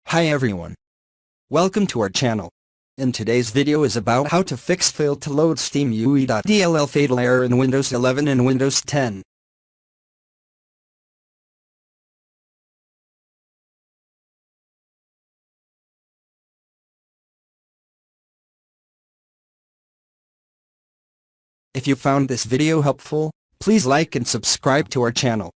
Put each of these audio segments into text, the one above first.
Hi everyone. Welcome to our channel. In today's video is about how to fix fail to load Steamui.dll fatal error in Windows 11 and Windows 10. If you found this video helpful, please like and subscribe to our channel.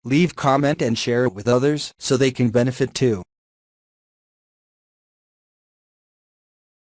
Leave comment and share it with others so they can benefit too.